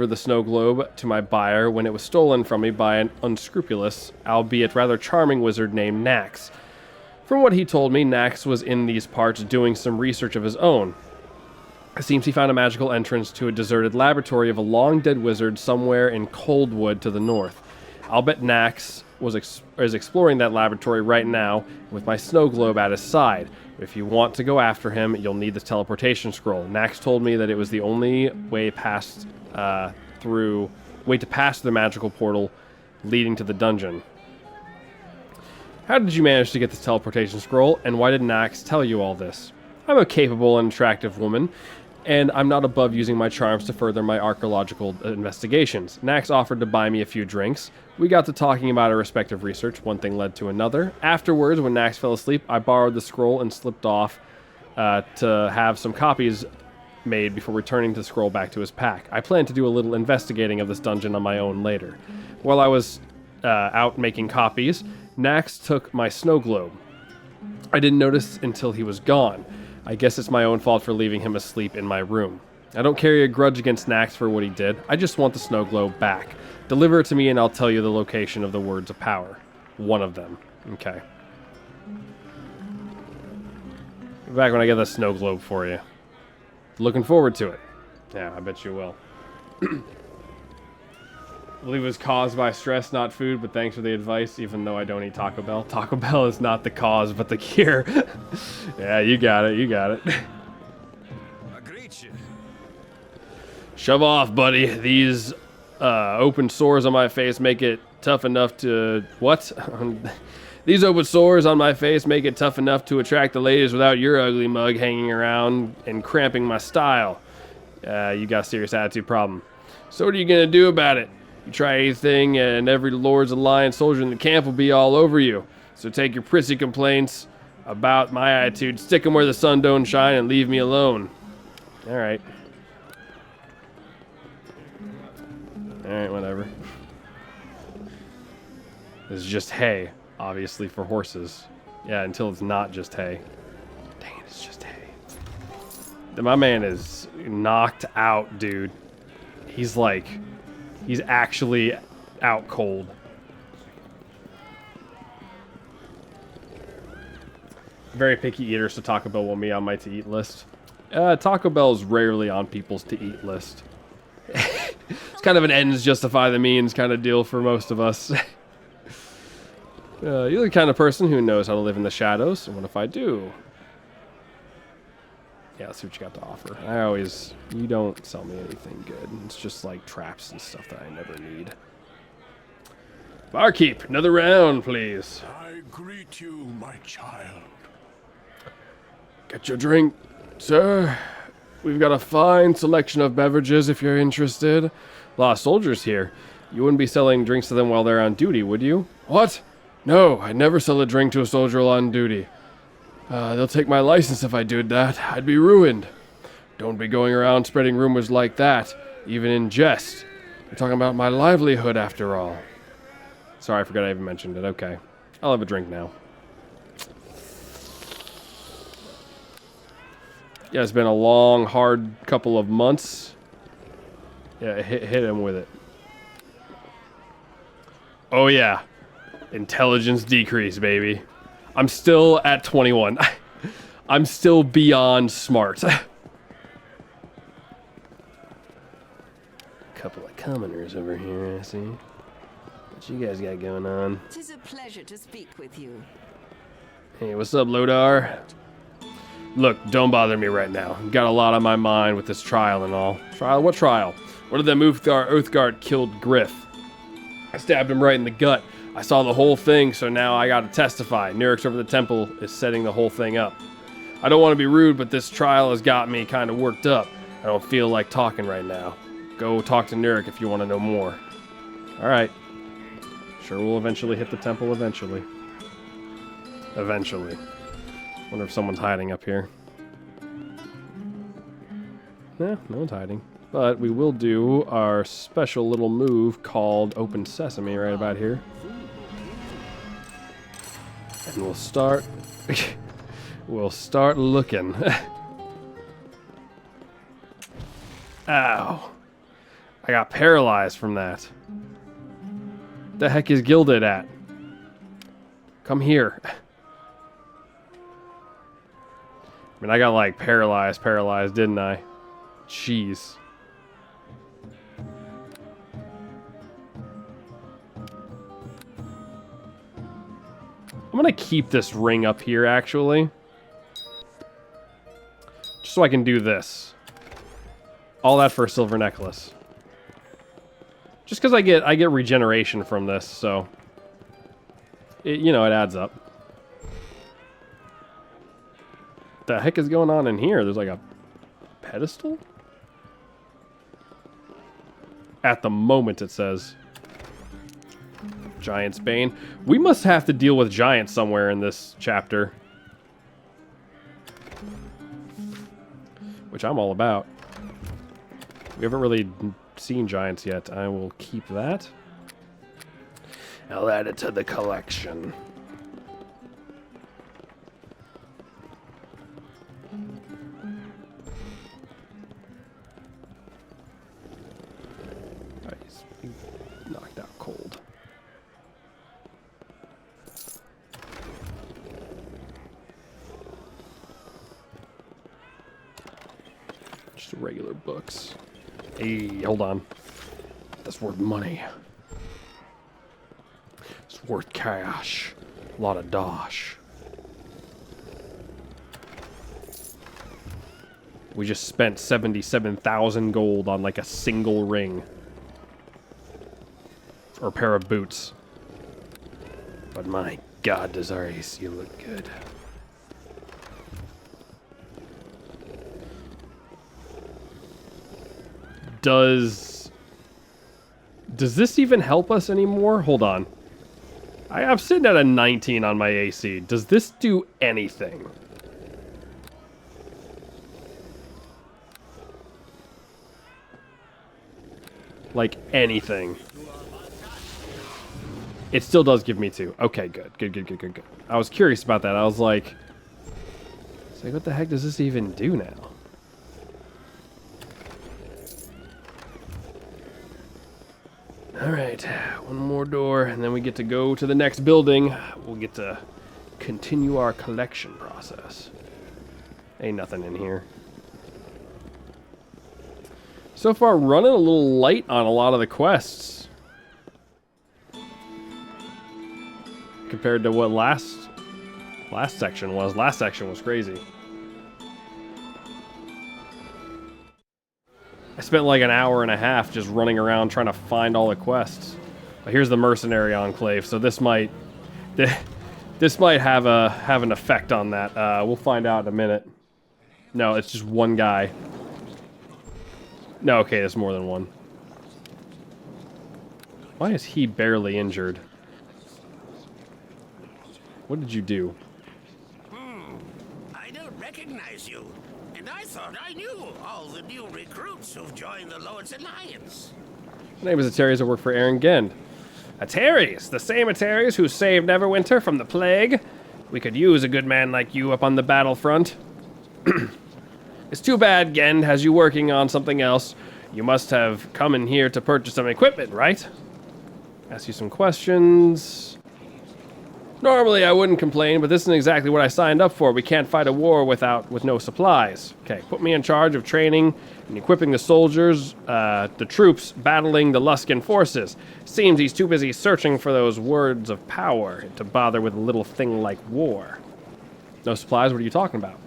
the snow globe to my buyer when it was stolen from me by an unscrupulous, albeit rather charming wizard named Nax. From what he told me, Nax was in these parts doing some research of his own. It seems he found a magical entrance to a deserted laboratory of a long-dead wizard somewhere in Coldwood to the north. I'll bet Nax is exploring that laboratory right now with my snow globe at his side. If you want to go after him, you'll need this teleportation scroll. Nax told me that it was the only way to pass through the magical portal leading to the dungeon. How did you manage to get this teleportation scroll, and why did Nax tell you all this? I'm a capable and attractive woman, and I'm not above using my charms to further my archaeological investigations. Nax offered to buy me a few drinks. We got to talking about our respective research. One thing led to another. Afterwards, when Nax fell asleep, I borrowed the scroll and slipped off to have some copies made before returning the scroll back to his pack. I plan to do a little investigating of this dungeon on my own later. While I was out making copies, Nax took my snow globe. I didn't notice until he was gone. I guess it's my own fault for leaving him asleep in my room. I don't carry a grudge against Nax for what he did. I just want the snow globe back. Deliver it to me and I'll tell you the location of the words of power. One of them. Okay. Back when I get the snow globe for you. Looking forward to it. Yeah, I bet you will. I believe it was caused by stress, not food, but thanks for the advice, even though I don't eat Taco Bell. Taco Bell is not the cause, but the cure. Yeah, you got it, you got it. I greet you. Shove off, buddy. These open sores on my face make it tough enough to... What? These open sores on my face make it tough enough to attract the ladies without your ugly mug hanging around and cramping my style. You got a serious attitude problem. So what are you going to do about it? You try anything and every Lord's Alliance soldier in the camp will be all over you. So take your prissy complaints about my attitude, stick them where the sun don't shine, and leave me alone. Alright. Alright, whatever. This is just hay, obviously, for horses. Yeah, until it's not just hay. Dang it, it's just hay. My man is knocked out, dude. He's actually out cold. Very picky eaters, so Taco Bell won't be on my to-eat list. Taco Bell is rarely on people's to-eat list. It's kind of an ends justify the means kind of deal for most of us. You're the kind of person who knows how to live in the shadows, and what if I do? Yeah, let's see what you got to offer. You don't sell me anything good. It's just like traps and stuff that I never need. Barkeep, another round, please. I greet you, my child. Get your drink, sir. We've got a fine selection of beverages if you're interested. A lot of soldiers here. You wouldn't be selling drinks to them while they're on duty, would you? What? No, I'd never sell a drink to a soldier on duty. They'll take my license if I did that. I'd be ruined. Don't be going around spreading rumors like that, even in jest. You're talking about my livelihood after all. Sorry, I forgot I even mentioned it. Okay. I'll have a drink now. Yeah, it's been a long, hard couple of months. Yeah, hit him with it. Oh, yeah. Intelligence decrease, baby. I'm still at 21. I'm still beyond smart. Couple of commoners over here, I see. What you guys got going on? 'Tis a pleasure to speak with you. Hey, what's up, Lodar? Look, don't bother me right now. Got a lot on my mind with this trial and all. Trial? What trial? One of them Oathguard killed Griff. I stabbed him right in the gut. I saw the whole thing, so now I gotta testify. Nurix over the temple is setting the whole thing up. I don't want to be rude, but this trial has got me kind of worked up. I don't feel like talking right now. Go talk to Nurix if you want to know more. Alright. Sure, we'll eventually hit the temple eventually. Eventually. Wonder if someone's hiding up here. No one's hiding. But we will do our special little move called Open Sesame right about here. And we'll start... we'll start looking. Ow. I got paralyzed from that. The heck is Gilded at? Come here. I mean, I got like paralyzed, didn't I? Jeez. I'm gonna keep this ring up here, actually. Just so I can do this. All that for a silver necklace. Just because I get regeneration from this, so... you know, it adds up. The heck is going on in here? There's like a pedestal? At the moment, it says. Giant's Bane. We must have to deal with giants somewhere in this chapter. Which I'm all about. We haven't really seen giants yet. I will keep that. I'll add it to the collection. Alright, he's knocked out cold. Just regular books. Hey, hold on. That's worth money. It's worth cash. A lot of dosh. We just spent 77,000 gold on like a single ring. Or pair of boots. But my god, does Ateriese look good. Does this even help us anymore? Hold on. I'm sitting at a 19 on my AC. Does this do anything? Like anything. It still does give me 2. Okay, good. Good. I was curious about that. I was like, what the heck does this even do now? Alright, one more door, and then we get to go to the next building. We'll get to continue our collection process. Ain't nothing in here. So far, running a little light on a lot of the quests. Compared to what last section was. Last section was crazy. I spent like an hour and a half just running around trying to find all the quests. But here's the Mercenary Enclave, so this might have an effect on that. We'll find out in a minute. No, it's just one guy. No, okay, there's more than one. Why is he barely injured? What did you do? I don't recognize you. And I thought I knew all the new recruits who've joined the Lord's Alliance. My name is Ateriese. I work for Aaron Gend. Ateriese, the same Ateriese who saved Neverwinter from the plague. We could use a good man like you up on the battlefront. It's too bad Gend has you working on something else. You must have come in here to purchase some equipment, right? Ask you some questions. Normally I wouldn't complain, but this isn't exactly what I signed up for. We can't fight a war with no supplies. Okay, put me in charge of training and equipping the soldiers, the troops battling the Luskan forces. Seems he's too busy searching for those words of power to bother with a little thing like war. No supplies? What are you talking about?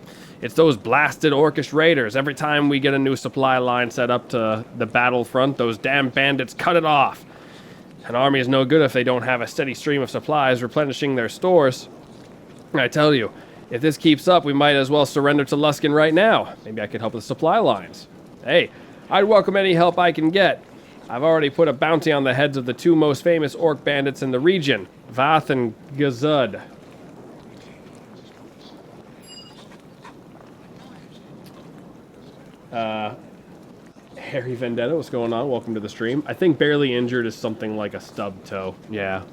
It's those blasted Orcish raiders. Every time we get a new supply line set up to the battlefront, those damn bandits cut it off. An army is no good if they don't have a steady stream of supplies replenishing their stores. I tell you, if this keeps up, we might as well surrender to Luskan right now. Maybe I could help with supply lines. Hey, I'd welcome any help I can get. I've already put a bounty on the heads of the 2 most famous orc bandits in the region, Vath and Gazud. Harry Vendetta, what's going on? Welcome to the stream. I think barely injured is something like a stub toe. Yeah.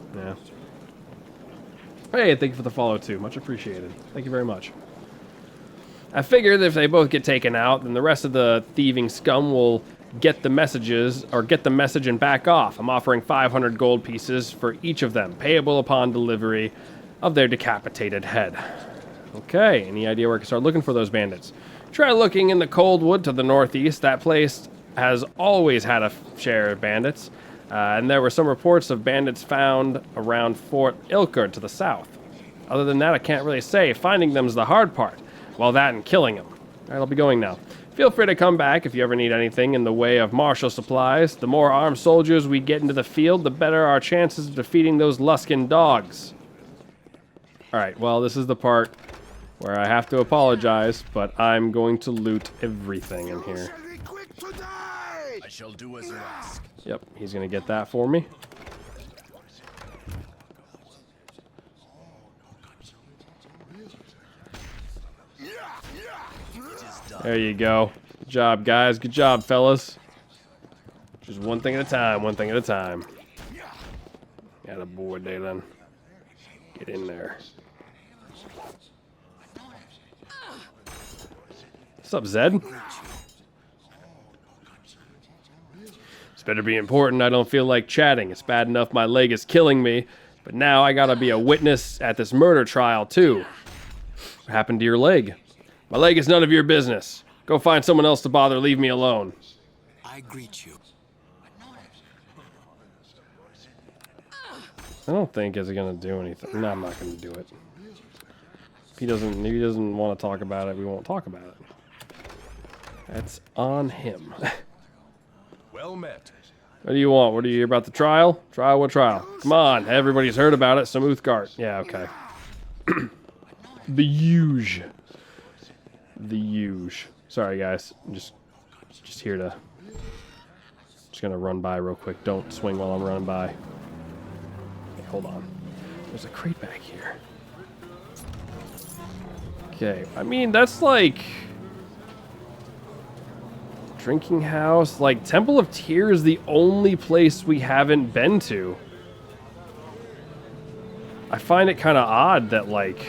Hey, thank you for the follow too. Much appreciated. Thank you very much. I figured if they both get taken out, then the rest of the thieving scum will get the messages, or get the message and back off. I'm offering 500 gold pieces for each of them, payable upon delivery of their decapitated head. Okay, any idea where I can start looking for those bandits? Try looking in the Coldwood to the northeast. That place has always had a share of bandits. And there were some reports of bandits found around Fort Ilker to the south. Other than that, I can't really say. Finding them's the hard part. Well, that and killing them. All right, I'll be going now. Feel free to come back if you ever need anything in the way of martial supplies. The more armed soldiers we get into the field, the better our chances of defeating those Luskin dogs. All right, well, this is the part where I have to apologize, but I'm going to loot everything in here. I shall do as you ask. Yep, he's going to get that for me. There you go. Good job, guys. Good job, fellas. Just one thing at a time, one thing at a time. Got a board there, then. Get in there. What's up, Zed? This better be important. I don't feel like chatting. It's bad enough my leg is killing me, but now I gotta be a witness at this murder trial, too. What happened to your leg? My leg is none of your business. Go find someone else to bother. Leave me alone. I greet you. I don't think it's gonna do anything. No, I'm not gonna do it. If he doesn't want to talk about it, we won't talk about it. That's on him. Well met. What do you want? What are you here about the trial? Trial? What trial? Come on, everybody's heard about it. Some Uthgard. Yeah, okay. The huge. The huge. Sorry, guys. I'm just here to. Just gonna run by real quick. Don't swing while I'm running by. Okay, hold on. There's a crate back here. Okay, I mean that's like drinking house. Like Temple of Tyr is the only place we haven't been to. I find it kind of odd that like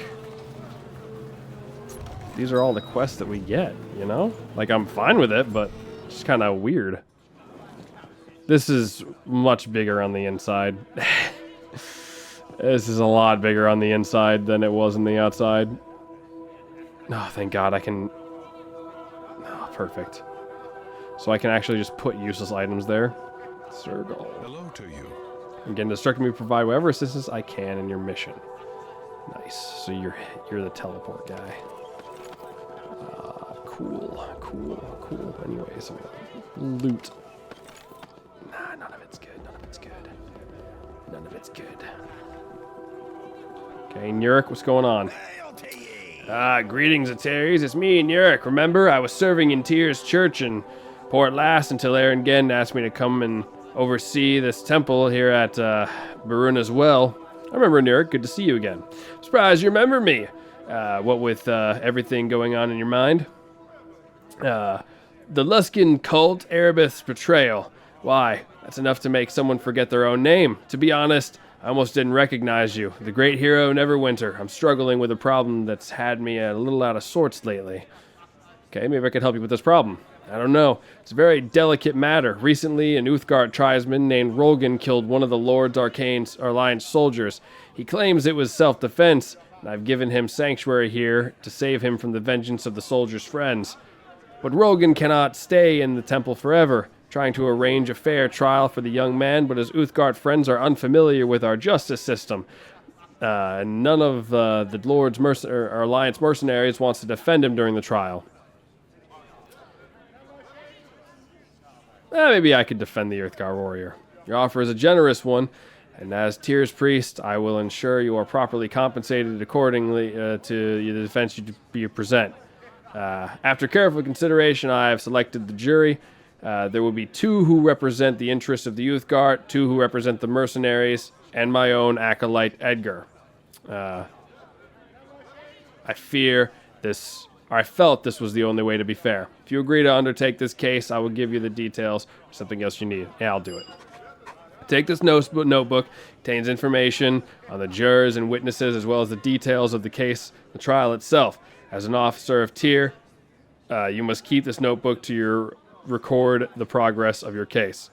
these are all the quests that we get, you know? Like, I'm fine with it, but it's just kind of weird. This is much bigger on the inside. This is a lot bigger on the inside than it was on the outside. Oh, thank God I can... Oh, perfect. So I can actually just put useless items there. Circle. Hello to you. Again, instruct me to provide whatever assistance I can in your mission. Nice. So you're the teleport guy. Cool. Anyways, I'm gonna loot. Nah, none of it's good. Okay, Nurik, what's going on? Greetings, Ateriese. It's me, Nurik. Remember, I was serving in Tyr's church in Port Last until Aaron Genn asked me to come and oversee this temple here at Baruna's Well. I remember, Nurik. Good to see you again. Surprised you remember me. What with everything going on in your mind? The Luskin cult, Erebeth's betrayal. Why? That's enough to make someone forget their own name. To be honest, I almost didn't recognize you. The great hero Neverwinter. I'm struggling with a problem that's had me a little out of sorts lately. Okay, maybe I could help you with this problem. I don't know. It's a very delicate matter. Recently, an Uthgard tribesman named Rolgan killed one of the Lord's Alliance soldiers. He claims it was self-defense, and I've given him sanctuary here to save him from the vengeance of the soldier's friends. But Rolgan cannot stay in the temple forever, trying to arrange a fair trial for the young man, but his Uthgard friends are unfamiliar with our justice system. And none of the Lord's Alliance mercenaries wants to defend him during the trial. Maybe I could defend the Uthgard warrior. Your offer is a generous one, and as Tyr's priest, I will ensure you are properly compensated accordingly to the defense you present. After careful consideration, I have selected the jury. There will be 2 who represent the interests of the Uthgard, 2 who represent the mercenaries, and my own acolyte, Edgar. I felt this was the only way to be fair. If you agree to undertake this case, I will give you the details or something else you need. Yeah, I'll do it. Take this notebook. It contains information on the jurors and witnesses, as well as the details of the case, the trial itself. As an officer of Tyr, you must keep this notebook to record the progress of your case.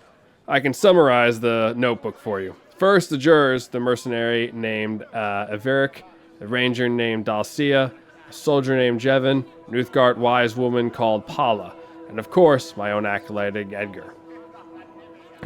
I can summarize the notebook for you. First, the jurors, the mercenary named Averic, the ranger named Dalcia, a soldier named Jevin, an Uthgard wise woman called Paula, and of course, my own acolyte Edgar.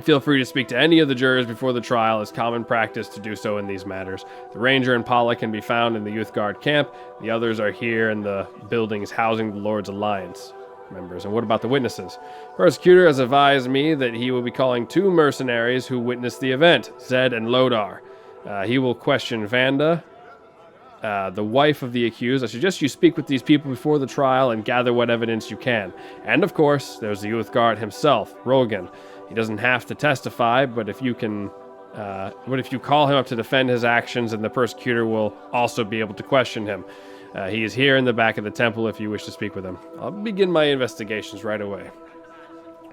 Feel free to speak to any of the jurors before the trial. It's common practice to do so in these matters. The ranger and Paula can be found in the Uthgard camp. The others are here in the buildings housing the Lord's Alliance members. And what about the witnesses? Persecutor has advised me that he will be calling 2 mercenaries who witnessed the event, Zed and Lodar. He will question Vanda, the wife of the accused. I suggest you speak with these people before the trial and gather what evidence you can. And of course, there's the Uthgard himself, Rogan. He doesn't have to testify, but if you call him up to defend his actions, and the persecutor will also be able to question him. He is here in the back of the temple if you wish to speak with him. I'll begin my investigations right away.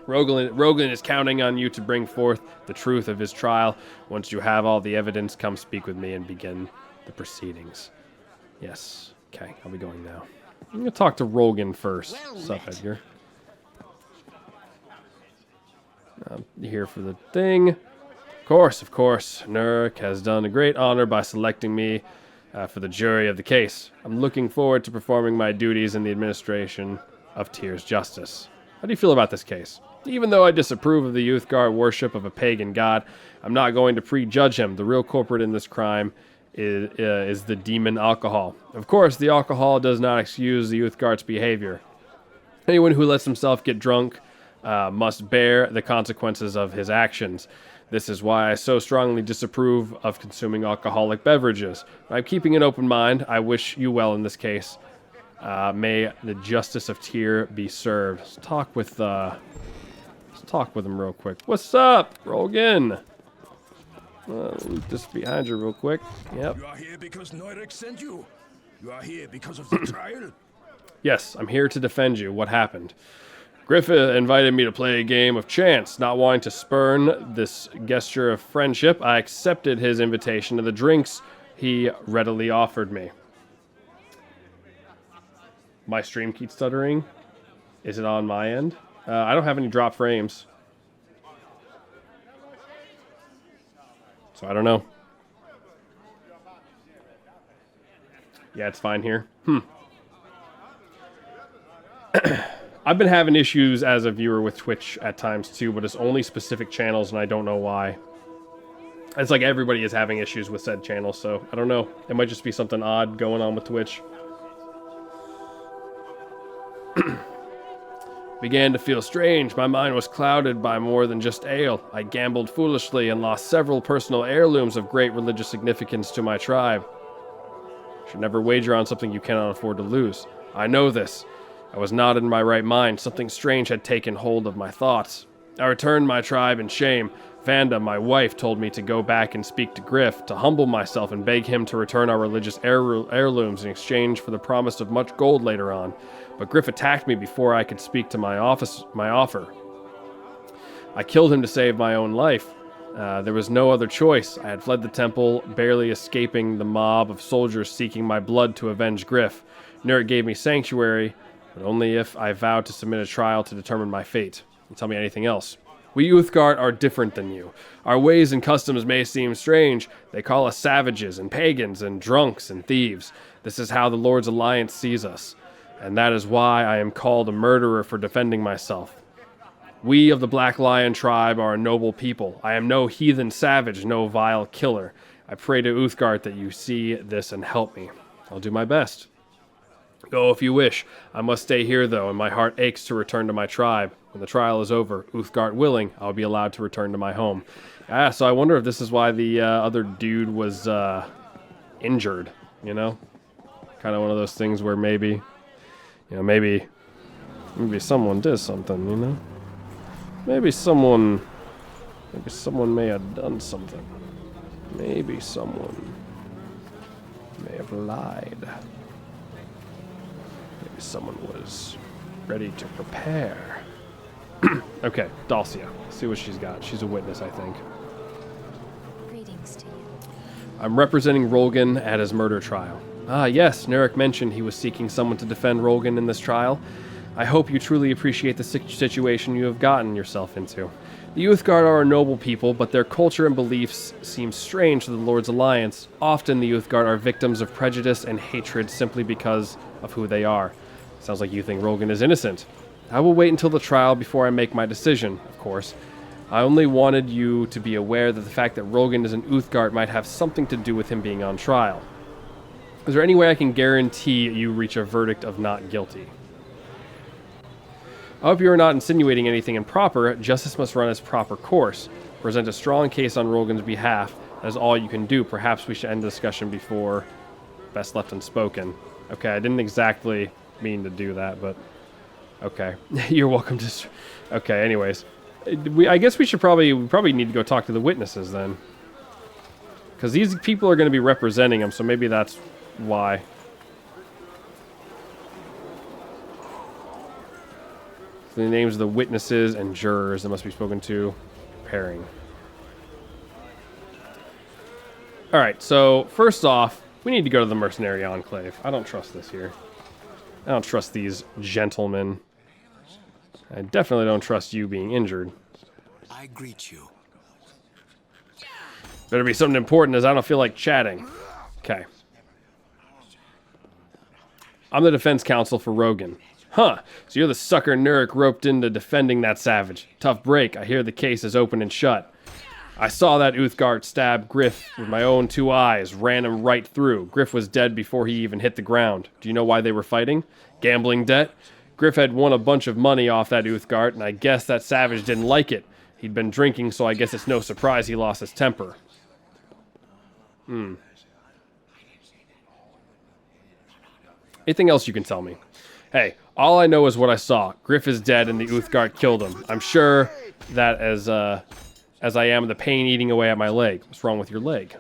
Rogan is counting on you to bring forth the truth of his trial. Once you have all the evidence, come speak with me and begin the proceedings. Yes. Okay, I'll be going now. I'm going to talk to Rogan first. What's up, Edgar? I'm here for the thing. Of course. Nurk has done a great honor by selecting me for the jury of the case. I'm looking forward to performing my duties in the administration of Tyr's justice. How do you feel about this case? Even though I disapprove of the Uthgard worship of a pagan god, I'm not going to prejudge him. The real culprit in this crime is the demon alcohol. Of course, the alcohol does not excuse the Uthgard's behavior. Anyone who lets himself get drunk must bear the consequences of his actions. This is why I so strongly disapprove of consuming alcoholic beverages. I'm keeping an open mind. I wish you well in this case. May the justice of Tyr be served. Let's talk with him real quick. What's up, Rogan? Leave this behind you real quick. Yep. You are here because Neurek sent you. You are here because of the trial. Yes, I'm here to defend you. What happened? Griffith invited me to play a game of chance. Not wanting to spurn this gesture of friendship, I accepted his invitation to the drinks he readily offered me. My stream keeps stuttering. Is it on my end? I don't have any drop frames. So I don't know. Yeah, it's fine here. I've been having issues as a viewer with Twitch at times too, but it's only specific channels and I don't know why. It's like everybody is having issues with said channels, so I don't know. It might just be something odd going on with Twitch. Began to feel strange. My mind was clouded by more than just ale. I gambled foolishly and lost several personal heirlooms of great religious significance to my tribe. Should never wager on something you cannot afford to lose. I know this. I was not in my right mind. Something strange had taken hold of my thoughts. I returned my tribe in shame. Vanda, my wife, told me to go back and speak to Griff, to humble myself and beg him to return our religious heirlooms in exchange for the promise of much gold later on. But Griff attacked me before I could speak to my offer. I killed him to save my own life. There was no other choice. I had fled the temple, barely escaping the mob of soldiers seeking my blood to avenge Griff. Nurk gave me sanctuary, but only if I vowed to submit a trial to determine my fate. Don't tell me anything else. We Uthgard are different than you. Our ways and customs may seem strange. They call us savages and pagans and drunks and thieves. This is how the Lord's Alliance sees us, and that is why I am called a murderer for defending myself. We of the Black Lion tribe are a noble people. I am no heathen savage, no vile killer. I pray to Uthgard that you see this and help me. I'll do my best. Go if you wish. I must stay here, though, and my heart aches to return to my tribe. When the trial is over, Uthgard willing, I'll be allowed to return to my home. So I wonder if this is why the other dude was injured, you know? Kind of one of those things where maybe someone did something, you know? Maybe someone may have done something. Maybe someone may have lied. Maybe someone was ready to prepare. Okay, Dalcia. See what she's got. She's a witness, I think. Greetings to you. I'm representing Rolgan at his murder trial. Ah, yes, Nurek mentioned he was seeking someone to defend Rolgan in this trial. I hope you truly appreciate the situation you have gotten yourself into. The Youthguard are a noble people, but their culture and beliefs seem strange to the Lord's Alliance. Often the Youthguard are victims of prejudice and hatred simply because of who they are. Sounds like you think Rogan is innocent. I will wait until the trial before I make my decision, of course. I only wanted you to be aware that the fact that Rogan is an Uthgard might have something to do with him being on trial. Is there any way I can guarantee you reach a verdict of not guilty? I hope you are not insinuating anything improper. Justice must run its proper course. Present a strong case on Rogan's behalf. That is all you can do. Perhaps we should end the discussion before best left unspoken. Okay, I didn't exactly mean to do that, but okay. You're welcome to... Okay, anyways. I guess we probably need to go talk to the witnesses then. Because these people are going to be representing them, so maybe that's why. The names of the witnesses and jurors that must be spoken to. Pairing. Alright, so first off, we need to go to the Mercenary Enclave. I don't trust this here. I don't trust these gentlemen. I definitely don't trust you being injured. I greet you. Better be something important as I don't feel like chatting. Okay. I'm the defense counsel for Rogan. Huh, so you're the sucker Nurik roped into defending that savage. Tough break. I hear the case is open and shut. I saw that Uthgard stab Griff with my own 2 eyes, ran him right through. Griff was dead before he even hit the ground. Do you know why they were fighting? Gambling debt? Griff had won a bunch of money off that Uthgard, and I guess that savage didn't like it. He'd been drinking, so I guess it's no surprise he lost his temper. Anything else you can tell me? Hey, all I know is what I saw. Griff is dead and the Uthgard killed him. I'm sure that as I am the pain eating away at my leg. What's wrong with your leg?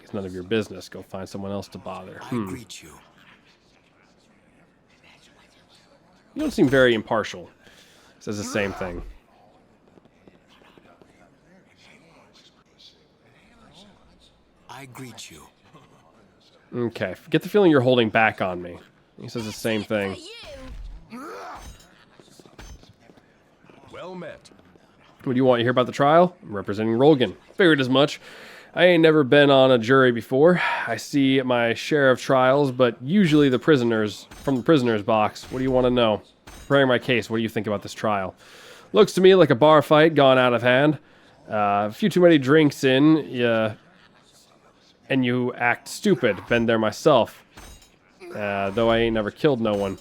It's none of your business. Go find someone else to bother. I greet you. You don't seem very impartial. Says the same thing. I greet you. Okay, get the feeling you're holding back on me. He says the same thing. Well met. What do you want? You hear about the trial? I'm representing Rogan. Figured as much. I ain't never been on a jury before. I see my share of trials, but usually the prisoners from the prisoner's box. What do you want to know? Preparing my case. What do you think about this trial? Looks to me like a bar fight gone out of hand. A few too many drinks in, and you act stupid. Been there myself. Though I ain't never killed no one.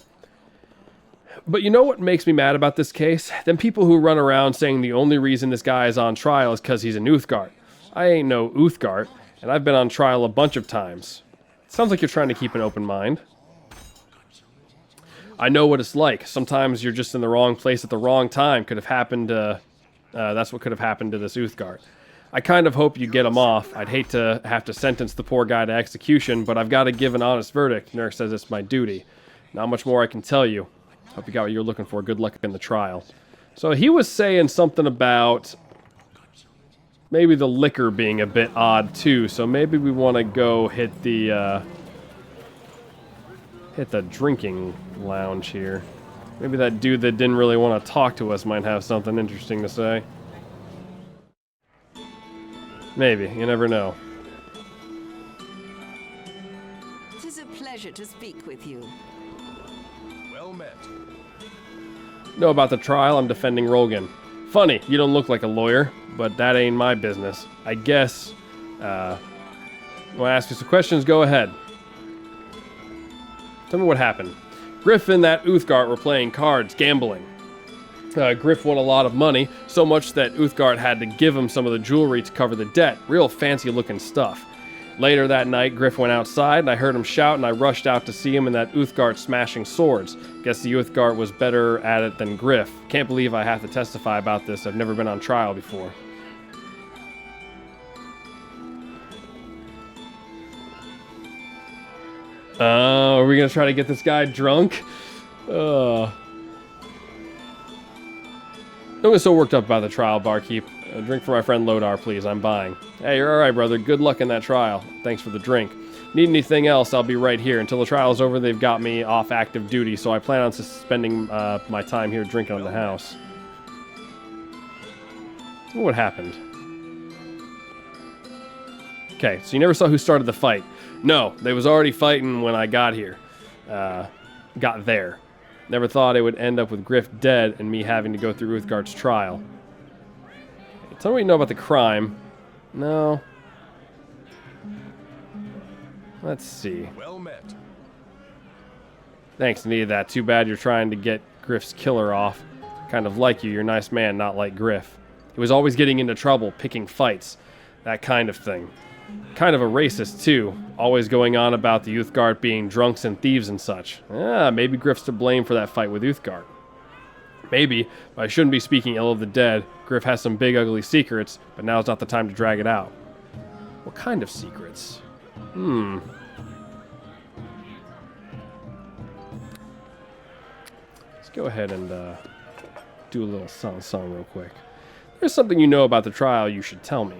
But you know what makes me mad about this case? Them people who run around saying the only reason this guy is on trial is because he's an Uthgard. I ain't no Uthgard, and I've been on trial a bunch of times. Sounds like you're trying to keep an open mind. I know what it's like. Sometimes you're just in the wrong place at the wrong time. Could have happened to... that's what could have happened to this Uthgard. I kind of hope you get him off. I'd hate to have to sentence the poor guy to execution, but I've got to give an honest verdict. Nurik says it's my duty. Not much more I can tell you. Hope you got what you're looking for. Good luck in the trial. So he was saying something about maybe the liquor being a bit odd too. So maybe we want to go hit the drinking lounge here. Maybe that dude that didn't really want to talk to us might have something interesting to say. Maybe. You never know. It is a pleasure to speak with you. Well met. Know about the trial? I'm defending Rogan. Funny, you don't look like a lawyer, but that ain't my business. I guess, when I ask you some questions, go ahead. Tell me what happened. Griff and that Uthgard were playing cards, gambling. Griff won a lot of money, so much that Uthgard had to give him some of the jewelry to cover the debt. Real fancy looking stuff. Later that night, Griff went outside, and I heard him shout, and I rushed out to see him and that Uthgard smashing swords. Guess the Uthgard was better at it than Griff. Can't believe I have to testify about this. I've never been on trial before. Are we gonna try to get this guy drunk? Don't get so worked up about the trial, barkeep. A drink for my friend Lodar, please. I'm buying. Hey, you're alright, brother. Good luck in that trial. Thanks for the drink. Need anything else, I'll be right here. Until the trial's over, they've got me off active duty, so I plan on spending my time here drinking in the house. What happened? Okay, so you never saw who started the fight. No, they was already fighting when I got here. Got there. Never thought it would end up with Griff dead and me having to go through Uthgard's trial. Tell me what you know about the crime. No. Let's see. Well met. Thanks, needed that. Too bad you're trying to get Griff's killer off. Kind of like you. You're a nice man, not like Griff. He was always getting into trouble, picking fights. That kind of thing. Kind of a racist, too. Always going on about the Uthgard being drunks and thieves and such. Maybe Griff's to blame for that fight with Uthgard. Maybe, but I shouldn't be speaking ill of the dead. Griff has some big ugly secrets, but now's not the time to drag it out. What kind of secrets? Let's go ahead and do a little song real quick. There's something you know about the trial you should tell me.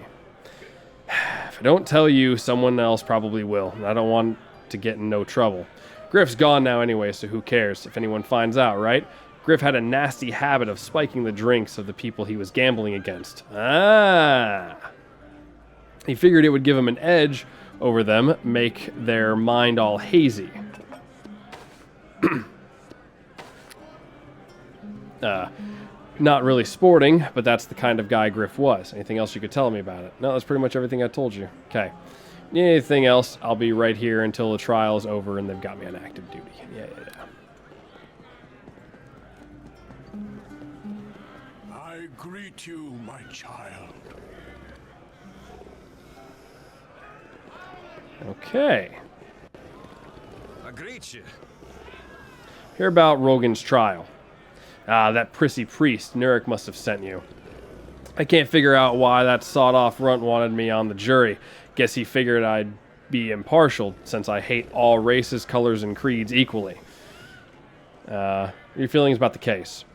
If I don't tell you, someone else probably will, and I don't want to get in no trouble. Griff's gone now anyway, so who cares if anyone finds out, right? Griff had a nasty habit of spiking the drinks of the people he was gambling against. He figured it would give him an edge over them, make their mind all hazy. Not really sporting, but that's the kind of guy Griff was. Anything else you could tell me about it? No, that's pretty much everything I told you. Okay. Need anything else? I'll be right here until the trial is over and they've got me on active duty. Yeah. I greet you, my child. Okay. I greet you. Hear about Rogan's trial. That prissy priest, Nurik must have sent you. I can't figure out why that sawed-off runt wanted me on the jury. Guess he figured I'd be impartial, since I hate all races, colors, and creeds equally. Your feelings about the case?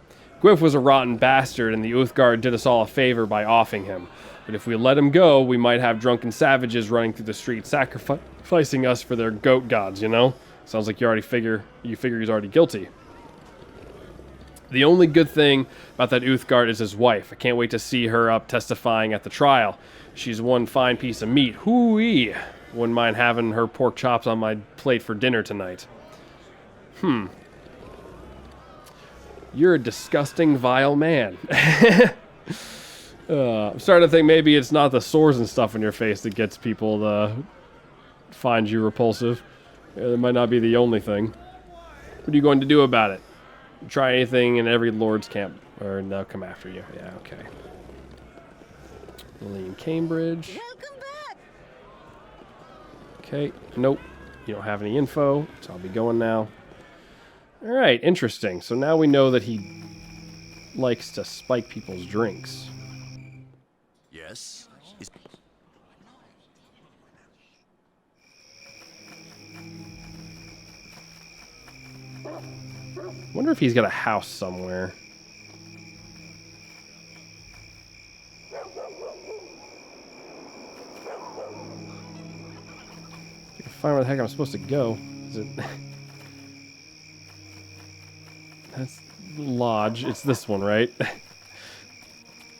Griff was a rotten bastard, and the Uthgard did us all a favor by offing him. But if we let him go, we might have drunken savages running through the streets, sacrificing us for their goat gods, you know? Sounds like you figure he's already guilty. The only good thing about that Uthgard is his wife. I can't wait to see her up testifying at the trial. She's one fine piece of meat. Hoo-wee! Wouldn't mind having her pork chops on my plate for dinner tonight. You're a disgusting, vile man. I'm starting to think maybe it's not the sores and stuff on your face that gets people to find you repulsive. It might not be the only thing. What are you going to do about it? Try anything in every Lord's camp, or they'll come after you. Yeah, okay. Lily in Cambridge. Welcome back. Okay, nope. You don't have any info, so I'll be going now. Alright, interesting. So now we know that he likes to spike people's drinks. Yes? Wonder if he's got a house somewhere. I can find where the heck I'm supposed to go. Is it? That's lodge. It's this one, right?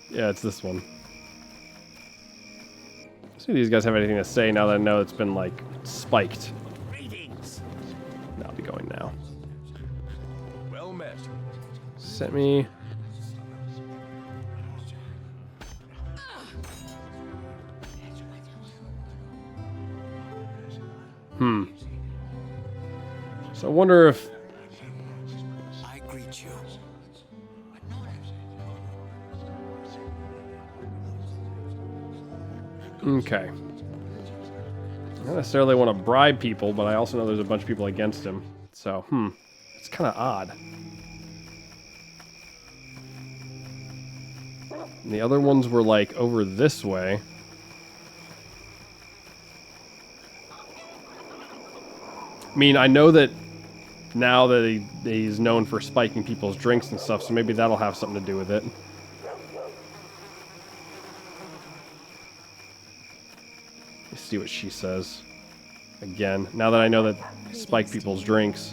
Yeah, it's this one. See if these guys have anything to say now that I know it's been like spiked. Greetings. I'll be going now. Well met. Sent me. So I wonder if I greet you. okay. I don't necessarily want to bribe people, but I also know there's a bunch of people against him. So, it's kind of odd. And the other ones were like over this way. I mean, I know that now that he's known for spiking people's drinks and stuff, so maybe that'll have something to do with it. Let's see what she says. Again, now that I know that spike people's drinks.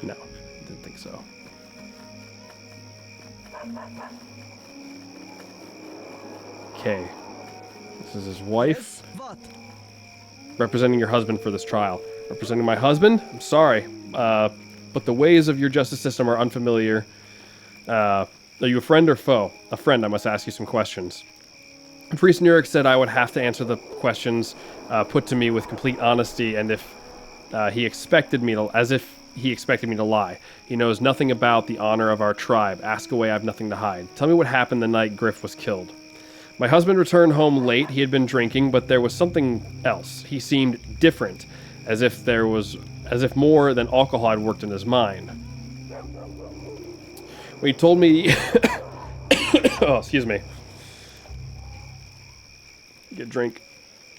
No, didn't think so. Okay. This is his wife. Representing your husband for this trial. Representing my husband? I'm sorry. But the ways of your justice system are unfamiliar. Are you a friend or foe? A friend, I must ask you some questions. Priest Nurek said I would have to answer the questions put to me with complete honesty, and if he expected me to, as if he expected me to lie. He knows nothing about the honor of our tribe. Ask away, I have nothing to hide. Tell me what happened the night Griff was killed. My husband returned home late. He had been drinking, but there was something else. He seemed different, as if more than alcohol had worked in his mind. When he told me, oh, excuse me. Get a drink.